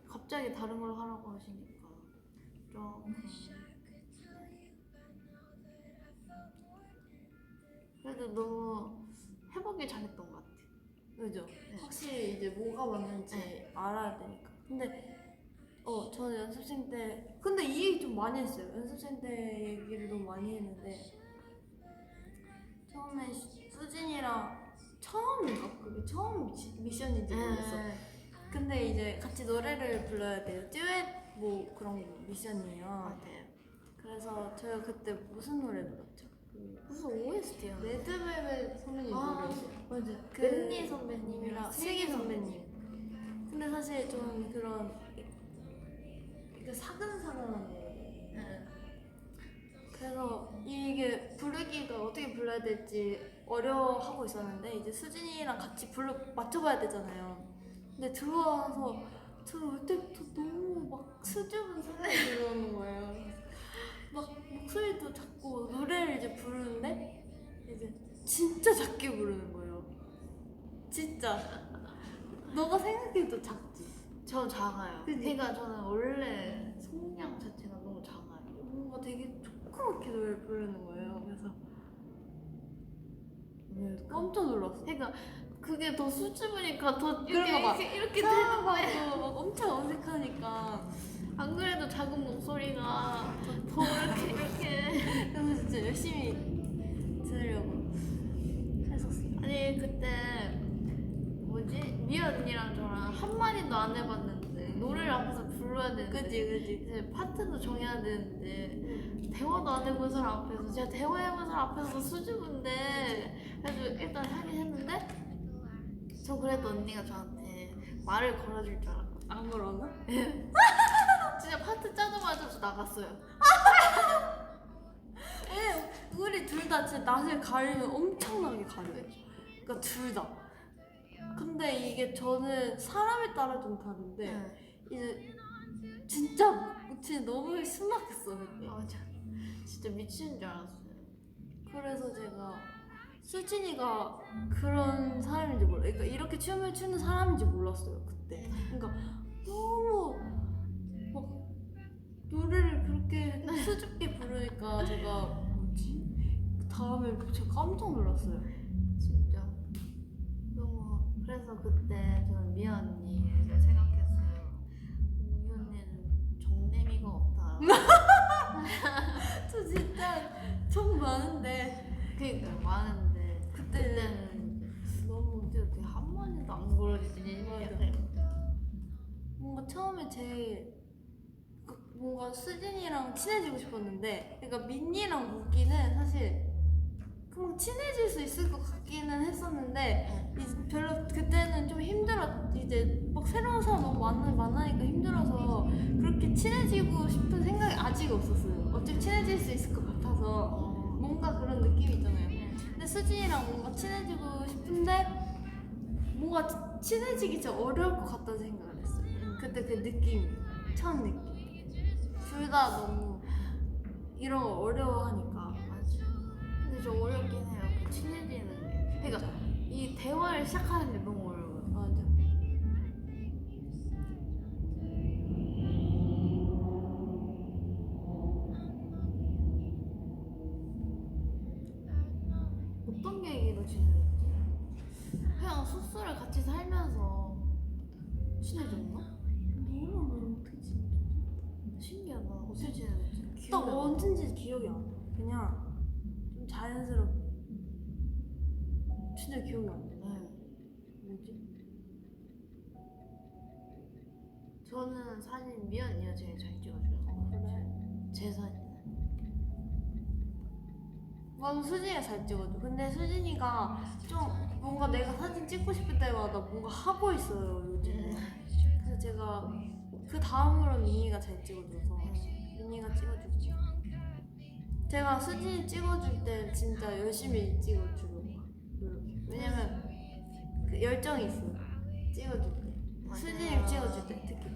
갑자기 다른 걸 하라고 하시니까 좀 그래도 너무 해보길 잘했던 것 같아요. 그죠? 확실히 이제 뭐가 맞는지 네. 알아야 되니까. 근데 저는 연습생 때 근데 이 얘기 좀 많이 했어요. 연습생 때 얘기를 너무 많이 했는데 처음에 수진이랑 처음인가? 그게 처음 미션인지 모르겠어. 근데 이제 같이 노래를 불러야 돼요. 듀엣 뭐 그런 미션이에요. 맞아요. 그래서 저희가 그때 무슨 노래 불렀죠? 무슨 OST요? 레드벨벳 선배님 아, 노래였어요. 맞아. 그 웬니 선배님이랑 슬기 선배님. 근데 사실 좀 그런 그 사근사근한 노래. 그래서 이게 부르기가 어떻게 불러야 될지 어려워하고 있었는데 이제 수진이랑 같이 맞춰봐야 되잖아요. 근데 들어올 때부터 너무 막 수줍은 생각이 들어오는 거예요. 막 목소리도 작고 노래를 이제 부르는데 이제 진짜 작게 부르는 거예요. 진짜. 너가 생각해도 작지. 저 작아요. 그치? 그러니까 저는 원래 성량 자체가 너무 작아요. 뭔가 되게 조그맣게 노래를 부르는 거예요. 그래서 깜짝 놀랐어. 그러니까 그게 더 수줍으니까 더 그런가 봐. 이렇게 처음 봐도 막 엄청 어색하니까. 안 그래도 작은 목소리가 더 이렇게 그래서 진짜 열심히 들으려고 했었어요. 아니 그때 뭐지 미아 언니랑 저랑 한 마디도 안 해봤는데 노래를 앞에서 불러야 되는데 그지. 이제 파트도 정해야 되는데 대화도 안 해본 사람 앞에서 제가 대화해본 사람 앞에서 수줍은데 그래서 일단 하긴 했는데 저 그래도 언니가 저한테 말을 걸어줄 줄 알았고 아무러나? 진짜 파트 짜자마자 저 나갔어요. 우리 둘 다 진짜 낯을 가리면 엄청나게 가려요. 그러니까 둘 다. 근데 이게 저는 사람에 따라 좀 다른데 이제 진짜 너무 숨막혔어 그때. 맞아. 진짜 미치는 줄 알았어요. 그래서 제가 수진이가 그런 사람인지 그러니까 이렇게 춤을 추는 사람인지 몰랐어요 그때. 그러니까 너무 막 노래를 그렇게 수줍게 부르니까 제가 뭐지? 다음에 제가 깜짝 놀랐어요. 진짜 너무 그래서 그때 저는 미연 언니를 생각했어요. 이 언니는 정내미가 없다. 저 진짜 정 많은데 그러니까 많은데 그때는 너무 이렇게 한 번도 안 그러지. 맞아. 뭔가 처음에 제일 뭔가 수진이랑 친해지고 싶었는데, 그러니까 민니랑 무기는 사실 그냥 친해질 수 있을 것 같기는 했었는데 이제 별로 그때는 좀 힘들었. 이제 막 새로운 사람 너무 만나니까 힘들어서 그렇게 친해지고 싶은 생각이 아직 없었어요. 어차피 친해질 수 있을 것 같아서 뭔가 그런 느낌이 있잖아요. 근데 수진이랑 뭔가 친해지고 싶은데 뭔가 친해지기 진짜 어려울 것 같다는 생각을 했어요. 그때 그 느낌, 처음 느낌. 둘 다 너무 이런 거 어려워하니까. 맞아. 근데 좀 어렵긴 해요. 그 친해지는 게. 그러니까 이 대화를 시작하는 게 너무 어려워요. 맞아. 어떤 계기로 친해졌지? 그냥 숙소를 같이 살면서 친해졌나? 너무 어떻게 신기하다. 어떻게 친해졌지? 딱 기억이 안 나. 언젠지 기억이 안 나. 그냥 좀 자연스럽게. 진짜 기억이 안 나. 네. 뭐지? 저는 사진 미연이가 제일 잘 찍어줘요. 그래. 제 사진은. 나도 수진이가 잘 찍어줘. 근데 수진이가 좀 뭔가 내가 사진 찍고 싶을 때마다 뭔가 하고 있어요, 요즘에. 그래서 제가 그 다음으로 민니가 잘 찍어줘서 민니가 찍어주고. 제가 수진이 찍어줄 때 진짜 열심히 찍어주려고. 이렇게. 왜냐면 그 열정이 있어요. 찍어줄 때. 수진이를 찍어줄 때 특히.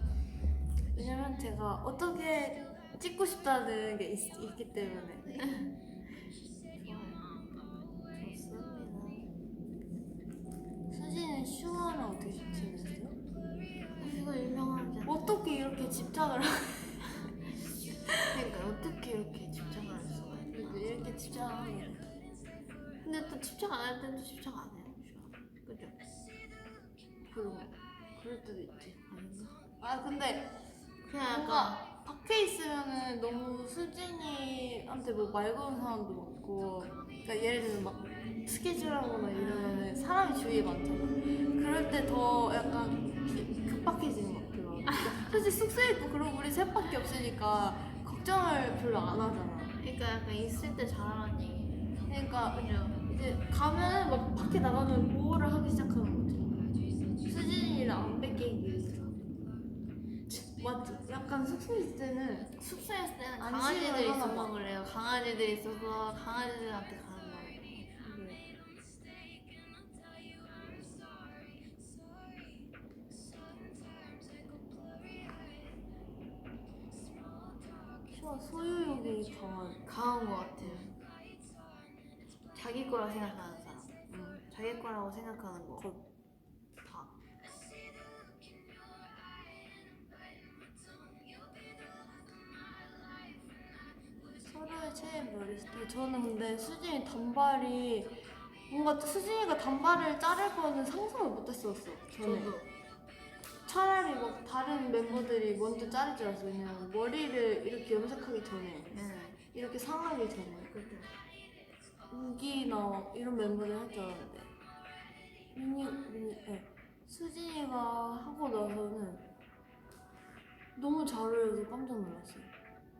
왜냐면 제가 어떻게 찍고 싶다는 게 있기 때문에. 수진은 슈아랑 어떻게 친해졌어요? 이거 유명하지 않아? 어떻게 이렇게 집착을 그러니까 어떻게 이렇게 집착을 할 수가 있나? 이렇게 집착하는 거예요? 근데 또 집착 안 할 때는 또 집착 안 해요. 그죠? 그럴 때도 있지. 아닌가? 아 근데 그냥 약간 뭔가 밖에 있으면은 너무 수진이한테 뭐 말 거는 사람도 많고, 그러니까 예를 들면 막 스케줄하거나 이러면은 사람이 주위에 많잖아. 그럴 때 더 약간 급박해지는 것 같아요. 그러니까 사실 숙소에 있고 그러고 우리 셋밖에 없으니까 걱정을 별로 안 하잖아. 그러니까 약간 있을 때 잘하는 얘기. 그러니까 그죠? 이제 가면 막 밖에 나가면 보호를 하기 시작하는 거지. 수진이를 안 뺏기기 위해서. 맞지? 약간 숙소에 있을 때는 숙소에 있을 때는 안심을 강아지들이 하나 있어서 봐. 그래요. 강아지들이 있어서 강아지들한테 가는 거예요. 그래. 슈아 소유욕이 강한 것 같아요. 자기 거라 생각하는 사람. 자기 거라고 생각하는 거. 다. 서로의 최애 머리 스타일. 저는 근데 수진이 단발이 뭔가 수진이가 단발을 자를 거는 상상을 못했었어. 저는. 저도. 차라리 막 다른 멤버들이 먼저 자를 줄 알았어. 왜냐면 머리를 이렇게 염색하기 전에, 네. 이렇게 상하기 전에. 그죠. 우기나 이런 멤버들 할 줄 알았는데 수진이가 하고 나서는 너무 잘 어울려서 깜짝 놀랐어요.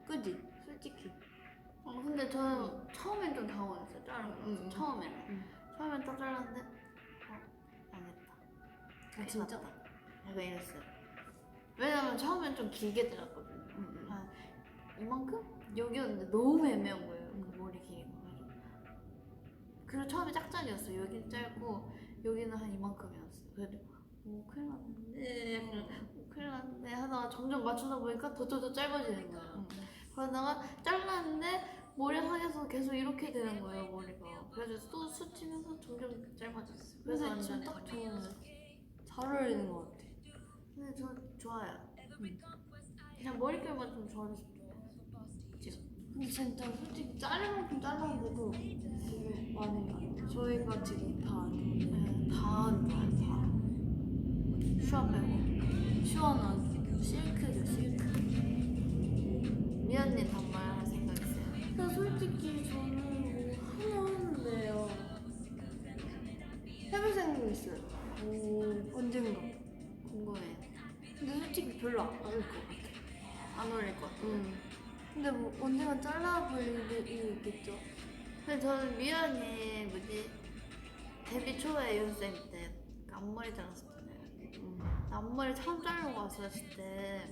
그지? 솔직히. 근데 저는 처음엔 좀 당황했어요. 자르고 나서. 응. 처음에는. 처음엔 딱 잘랐는데 망했다. 아 진짜? 약간 이랬어요. 왜냐면 처음엔 좀 길게 잘랐거든요. 한 이만큼? 여기였는데 너무 애매한 거예요. 그 머리 길이가. 그리고 처음에 짝짝이었어요. 여기는 짧고 여기는 한 이만큼이었어요. 그래도 큰일 났는데 약간 큰일 났는데 하다가 점점 맞추다 보니까 더 짧아지는 거예요. 그러다가 잘랐는데 머리 하에서 계속 이렇게 되는 거예요, 머리가. 그래서 또 수치면서 점점 짧아졌어요. 그래서 근데 지금 딱 좋은데 잘 어울리는 것 같아. 근데 저 좋아요. 그냥 머릿결만 좀 좋아졌으면 좋겠어요. 근데 진짜 솔직히 자를 만큼 잘랐는데도 되게 많이 나요. 저희가 지금 다 안 좋은데 네, 다안 좋아요. 다. 슈아 빼고. 시원한 실크죠 실크. 미연님 단발 할 생각 있어요? 근데 솔직히 저는 뭐 하는데요. 해볼 생각 있어요. 오 언젠가. 궁금해요. 근데 솔직히 별로 안 어울릴 것 같아. 안 어울릴 것 같아요. 근데 뭐 언젠가 잘라볼 일이 있겠죠. 근데 저는 미연이 뭐지 데뷔 초에 연습생 때 앞머리 잘랐었잖아요. 앞머리 처음 자르고 왔었을 때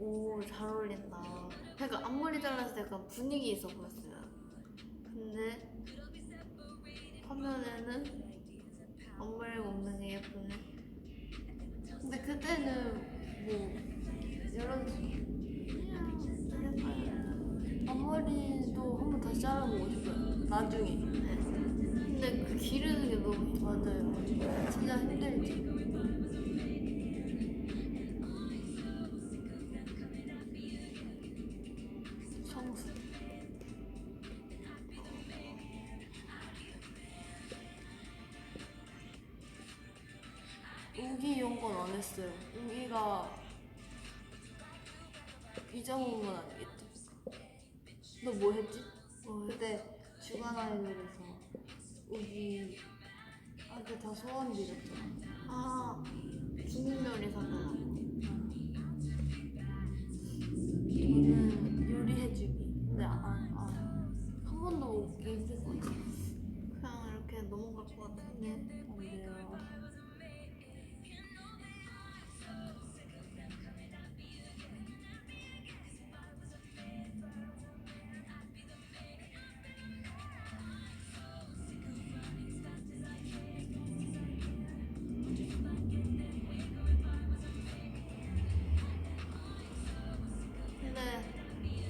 오 잘 어울린다. 그러니까 앞머리 잘랐을 때 약간 분위기 있어 보였어요. 근데 화면에는 앞머리가 없는 게 예쁘네. 근데 그때는 뭐 여러 앞머리도 한번 다시 잘라보고 싶어요. 나중에. 근데 그 기르는 게 너무 힘들어. 맞아요. 진짜 힘들지. 성수. 우기 이런 건 안 했어요. 우기가 잊어먹은 건 아니겠지? 너 뭐 했지? 그때 주간 아이돌에서 우기 아들 다 소원 빌었잖아. 아 중요리 산다. 저는 요리해주기. 근데 한 번도 먹기 힘들 것 같아. 그냥 이렇게 넘어갈 것 같은데. 안 돼요. 근데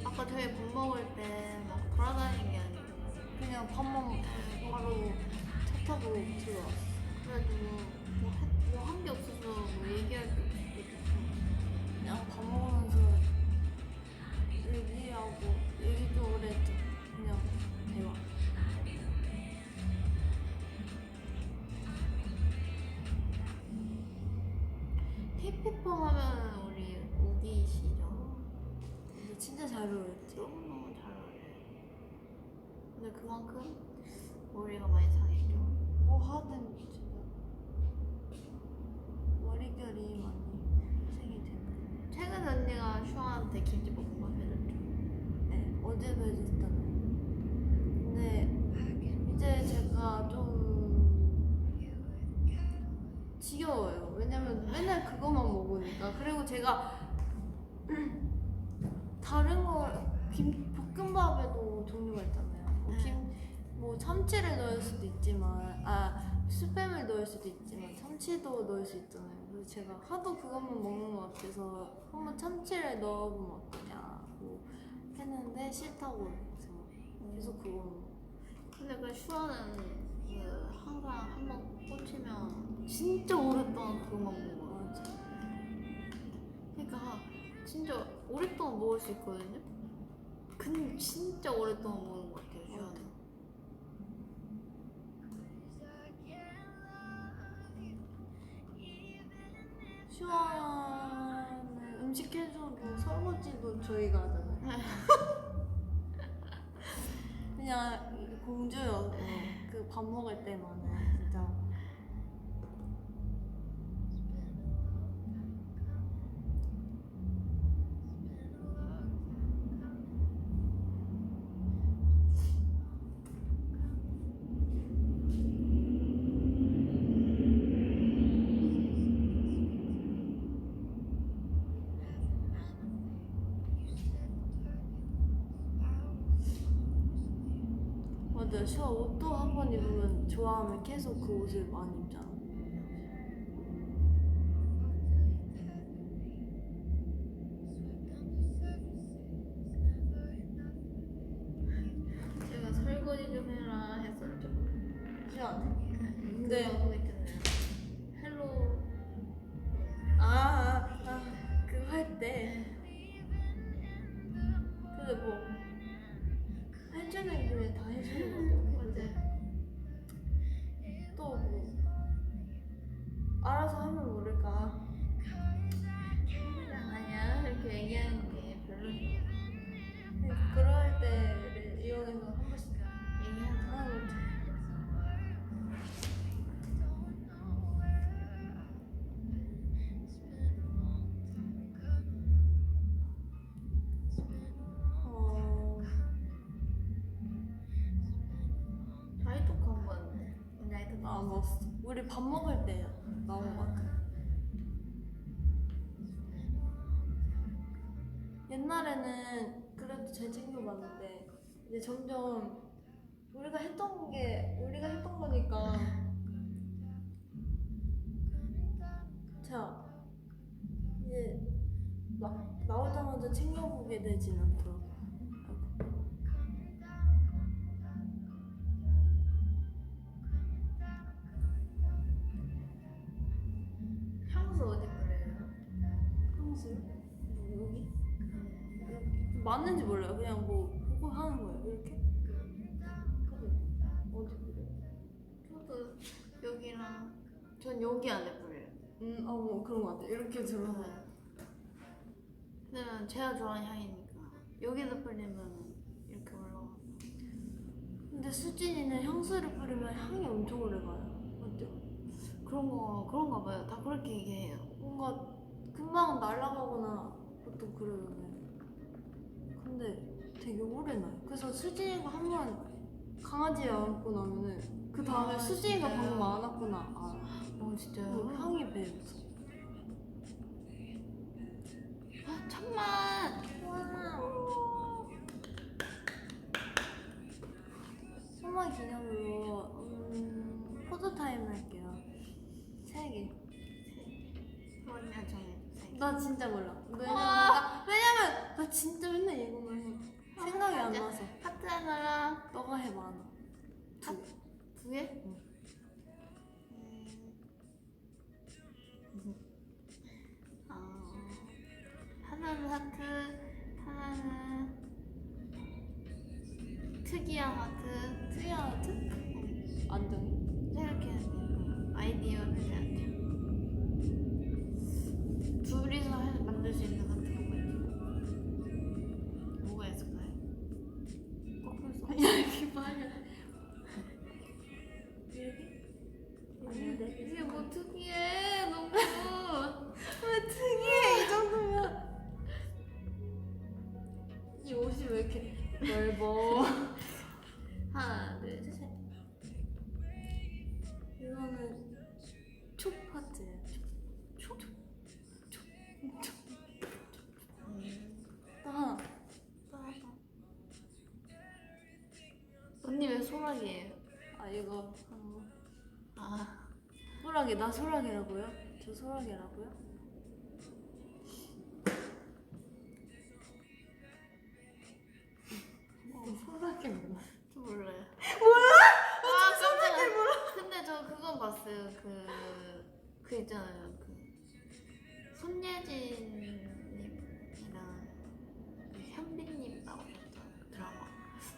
아까 저희 밥 먹을 때 막 돌아다니는 게 아니고 그냥 밥만 바로 차 타고 들어왔어. 그래가지고 뭐 한 게 없어서 뭐 얘기할 게 없었고 그냥 밥 먹으면서 얘기하고 얘기도 오래 했죠. 그냥 대화. K-pop 하면 우리 우디시죠. 근데 진짜 잘 어울렸지. 너무너무 잘 어울려요. 근데 그만큼 머리가 많이 상했죠. 뭐 하든 진짜 머릿결이 많이 생이 되는. 최근에 언니가 슈아한테 김치볶음밥 해줬죠. 네, 어제도 해줬잖아요. 근데 이제 제가 좀 지겨워요. 왜냐면 맨날 그것만 먹으니까. 그리고 제가 다른 볶음밥에도 종류가 있잖아요. 뭐 참치를 넣을 수도 있지만, 스팸을 넣을 수도 있지만 참치도 넣을 수 있잖아요. 그래서 제가 하도 그것만 먹는 것 같아서 한번 참치를 넣어보면 어떠냐고 했는데 싫다고 해서 계속 그거 먹어요. 근데 그 슈아는 그 항상 한 번 꽂히면 진짜 오랫동안 그것만 먹어요. 맞아. 그러니까 진짜 오랫동안 먹을 수 있거든요. 근데 진짜 오랫동안 먹는 것 같아요, 슈아는. 슈아는 음식 해줘도 설거지도 저희가 하잖아요. 그냥 공주여서 그 밥 먹을 때만은 진짜. 맞아, 슈아 옷도 한 번 입으면 좋아하면 계속 그 옷을 많이 입잖아. 제가 설거지 좀 해라 했었죠. 슈아한테? 근데 하고 있잖아요. 헬로 그거 할 때. 근데 뭐 해주는 김에 다 해주는 것 같아요. 맞아요. 또 뭐 알아서 하면 모를까. 아니야 이렇게 얘기하는 게 별로지. 그럴 때를 이용해서 한 번씩 얘기하는 거. 하는 거죠. 아이토크 한번 언니 아이토크 안 먹었어. 우리 밥 먹을 때 나온 것 같아. 옛날에는 그래도 잘 챙겨봤는데 이제 점점 우리가 했던 거니까 자 이제 막 나오자마자 챙겨보게 되진 않더라고. 향수 어디 뿌려요? 향수 여기 맞는지 몰라요. 그냥 뭐 보고 하는 거예요. 이렇게 어디 그래? 저도 여기랑 전 여기 안에 뿌려요. 뭐 그런 거 같아. 이렇게 들어서. 왜냐면 제가 좋아하는 향이니까 여기다 뿌리면 이렇게 올라가. 근데 수진이는 향수를 뿌리면 향이 엄청 오래 가요. 맞죠? 그런가 봐요. 다 그렇게 얘기해요. 뭔가 금방 날아가거나 보통 그러잖아요. 근데 되게 오래 나요. 그래서 수진이가 한 번 강아지 안고 나면은 그 다음에 아, 수진이가 진짜요? 방금 안았구나 알아. 진짜요? 향이 배면서. 잠만. 천만 기념으로 포토 타임 할게요. 3개. 언니가 정해주세요. 나 진짜 몰라. 와. 왜냐면 나 진짜 맨날 이거만 해. 생각이 안 나서. 하트 하나랑 너가 해봐 하나. 두 개? 응. 하나는 하트, 하나는 특이한 하트. 특이한 아트? 안정이? 생각해야 돼요. 아이디어를 해야 돼요. 둘이서 만들 수 있는 하트가 뭐가 있을까요? 거꾸로 이렇게 봐야 이렇게? 아닌데? 이게 뭐 특이해 너무. 왜 특이해 이 정도면. 이 옷이 왜 이렇게 넓어. 하나 둘 셋. 이거는 촉 파트예요. 촉. 또 하나. 언니 왜 소라기예요? 아 이거 하는 거. 아 소라기 나 소라기라고요? 저 소라기라고요? 소라기 몰라. 저 몰라요. 몰라? 아 깜짝이야. 근데 저 그건 봤어요. 그 있잖아요. 그 손예진님이랑 그 현빈님 나오셨던 그 드라마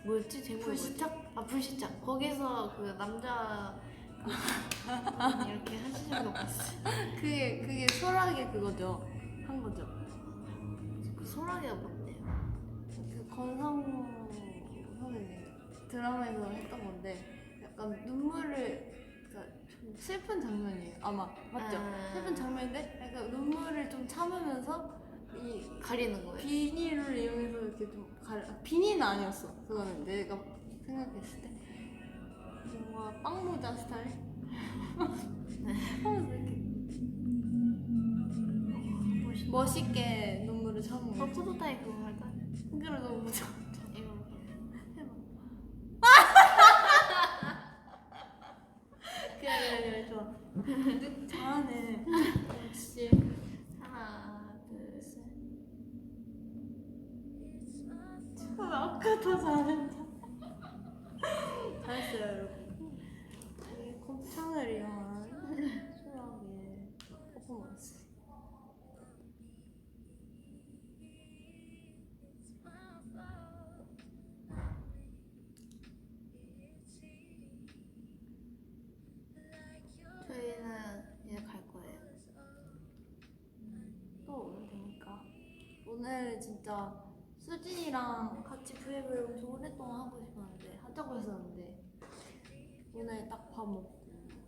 뭐였지? 제목이 불시착? 뭐였지? 아 불시착. 거기서 그 남자 그 이렇게 하시는 거 봤어요. 그게 소라기 그거죠. 한 거죠. 그 소라기가 뭔데요? 그 권상우 선생님 드라마에서 했던 건데 약간 눈물을 그러니까 좀 슬픈 장면이에요. 아마 맞죠? 아. 슬픈 장면인데 약간 눈물을 좀 참으면서 이 가리는 거예요. 비닐을 이용해서 이렇게 좀 비닐은 아니었어. 그거는 내가 생각했을 때 뭔가 빵 모자 스타일 하면서 이렇게 멋있게 눈물을 참는 저 거지. 포토타입 그거 할까요? 그래 너무 좋아. 이거 해봐. 그래 좋아. 잘하네. 역시. 하나 둘 셋. 아까 더 잘했다. 잘했어요 여러분. 이 곱창을 이용한 소라기의 퍼포먼스. 진짜 수진이랑 같이 브이앱을 엄청 오랫동안 하고 싶었는데 하자고 했었는데 오늘 딱 밥 먹고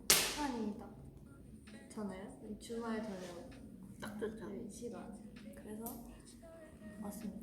시간이 딱 좋잖아요. 주말 저녁 딱 좋죠. 시간. 그래서 왔습니다.